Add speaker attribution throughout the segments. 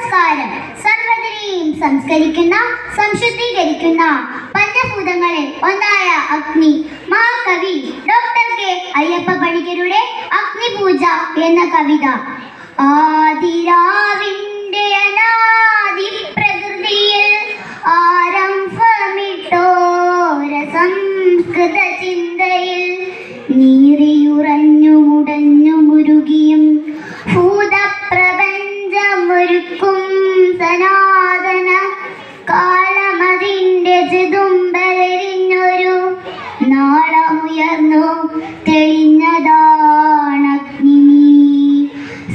Speaker 1: നമസ്കാരം. സർവ്വതിനെയും സംസ്കരിക്കുന്ന, സംശുദ്ധീകരിക്കുന്ന പഞ്ചഭൂതങ്ങളിൽ ഒന്നായ അഗ്നി. മഹാകവി ഡോക്ടർ കെ അയ്യപ്പ പണിക്കരുടെ അഗ്നിപൂജ എന്ന കവിത. ആദിരാവിന്റെ അനാദി പ്രകൃതിയിൽ ആരംഭമിട്ടോര സംസ്കൃത ചിന്തയിൽ നീറിയുറഞ്ഞു മുടഞ്ഞു മുരുകിയും ഭൂതപ്രപഞ്ചമൊരുക്കും സനാതന കാലമതിൻ്റെ ചിതുമ്പലെരിഞ്ഞൊരു നാളമുയർന്നു തെളിഞ്ഞതാണഗ്നി.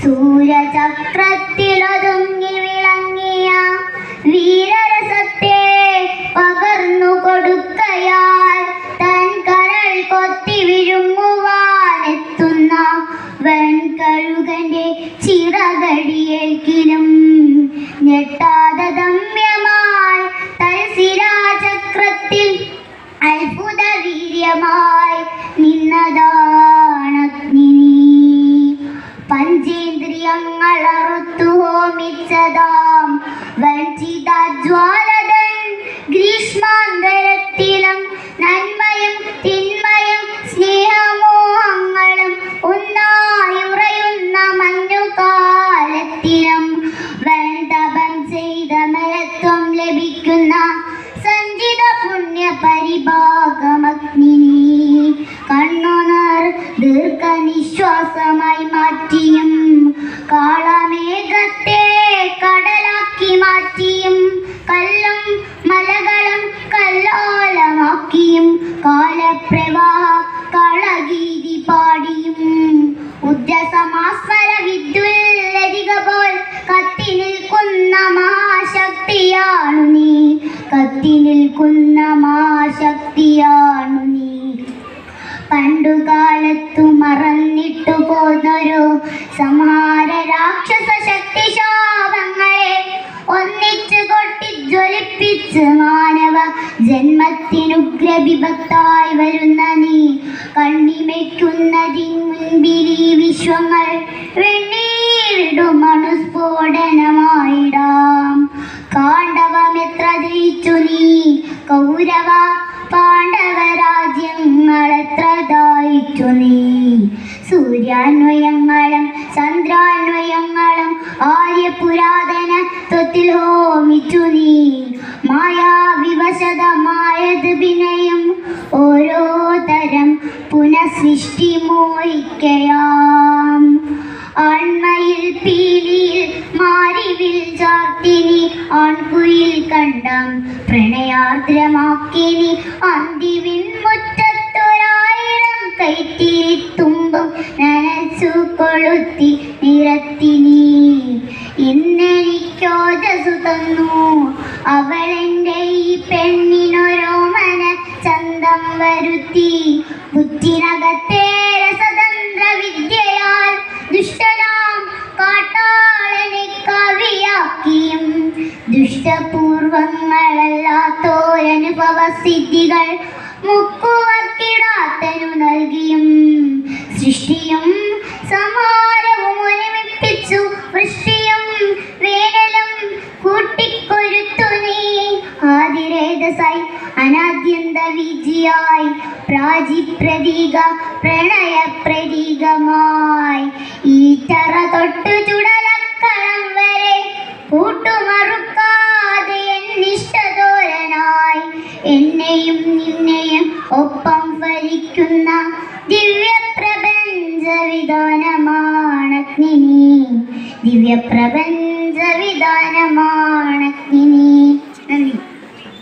Speaker 1: സൂര്യചക്രത്തിലൊതുങ്ങി വിളങ്ങിയ വീരരസത്തെ പകർന്നു കൊടുക്കയാൽ തൻ കരൾ കൊത്തി വിഴുങ്ങുവാനെത്തുന്ന വെൺകഴുകന്റെ ചിറകടിയേൽക്കിലും ഞെട്ടാതെ ദമ്യമായി തൽശിരാചക്രത്തിൽ അത്ഭുത വീര്യമായി നിന്നതാണഗ്നി. പഞ്ചേന്ദ്രിയങ്ങൾ അറുത്തു ഹോമിച്ചതാം വഞ്ചിതാജ്വാലതൻ ഗ്രീഷ്മാന്തരത്തിലും നന്മയും തിന്മയും സ്നേഹമോഹങ്ങളും ഒന്നായുറയുന്ന മഞ്ഞുകാലത്തിലും വേണ്ടപം ചെയ്ത മരത്വം ലഭിക്കുന്ന സഞ്ചിത പുണ്യ പരിഭാഗമഗ്നി. കണ്ണുനർ ദീർഘനിശ്വാസമായി മാറ്റിയും കാളമേഘത്തെ കടലാക്കി മാറ്റിയും കല്ലും മലകളും കല്ലോലമാക്കിയും കാലപ്രവാഹ കളഗീതി പാടിയും ഉദ്രസമാസ്മര വിദ്യുല്ലരിക പോൽ കത്തി നിൽക്കുന്ന മഹാശക്തിയാണു നീ. കത്തി നിൽക്കുന്ന മഹാശക്തിയാണു നീ. പണ്ടുകാലത്തു മറന്നിട്ടു പോന്നൊരു സംഹാര രാക്ഷസ ശക്തി ശാപങ്ങളെ ഒന്നിച്ചു കൊട്ടി ജ്വലിപ്പിച്ച് മാനവ ജന്മത്തിനുഗ്രവിഭക്തായി വരുന്ന നീ. കണ്ണിമയ്ക്കുന്നതിൻ മുൻപിൽ ഈ വിശ്വങ്ങൾ വെണ്ണീരിടും അണുസ്ഫോടനമായിടാം. കാണ്ഡവമെത്ര ജയിച്ചു നീ, കൗരവ പാണ്ഡവ രാജ്യങ്ങളെത്ര ദായിച്ചു നീ. സൂര്യാന്വയങ്ങളും ചന്ദ്രാന്വയങ്ങളും ആര്യപുരാതനത്വത്തിൽ ഹോമിച്ചു നീ. മായാവിവശതമായത് പിന്നെയും ഓരോ തരം പുനഃസൃഷ്ടി മോഹിക്കയാം. ആൺമയിൽ പീലിയിൽ മാരിവിൽ ചാർത്തിനി ആൺകുയിൽ കണ്ടം പ്രണയാർദ്രമാക്കിനി. അന്തിവിൻ മുറ്റത്തൊരായിരം കൈത്തിരിത്തുമ്പും നനച്ചു കൊളുത്തി നിരത്തിനി. ഇന്നെനിക്കോജസു തന്നു അവളെൻ്റെ ഈ പെണ്ണിനൊരോമന ചന്തം വരുത്തി. ബുദ്ധിനകത്തെ രസതന്ത്ര വിദ്യയാൽ ദുഷ്ടനാം കാട്ടാളനെ കവിയാക്കിയും ദുഷ്ടപൂർവങ്ങളല്ലാത്തോരനുഭവസിദ്ധികൾ മുക്കുവക്കിടാത്തനു നൽകിയും സൃഷ്ടിയും സമാരവും ഒരുമിപ്പിച്ചു വൃഷ്ടിയും വേനലും കൂട്ടിക്കൊരുത്തു നീ. ആദിരേതസായി അനാദ്യന്ത വിജിയായി പ്രാചിപ്രതീക പ്രണയ പ്രതീകമായി ഈറ്ററ തൊട്ടു ചുടലക്കളം വരെ കൂട്ടുമറുക്കാതെ എന്നിഷ്ടതോരനായി എന്നെയും നിന്നെയും ഒപ്പം ഭരിക്കുന്ന ദിവ്യപ്രപഞ്ച വിധാനമാണഗ്നി. ദിവ്യപ്രപഞ്ച വിധാനമാണ്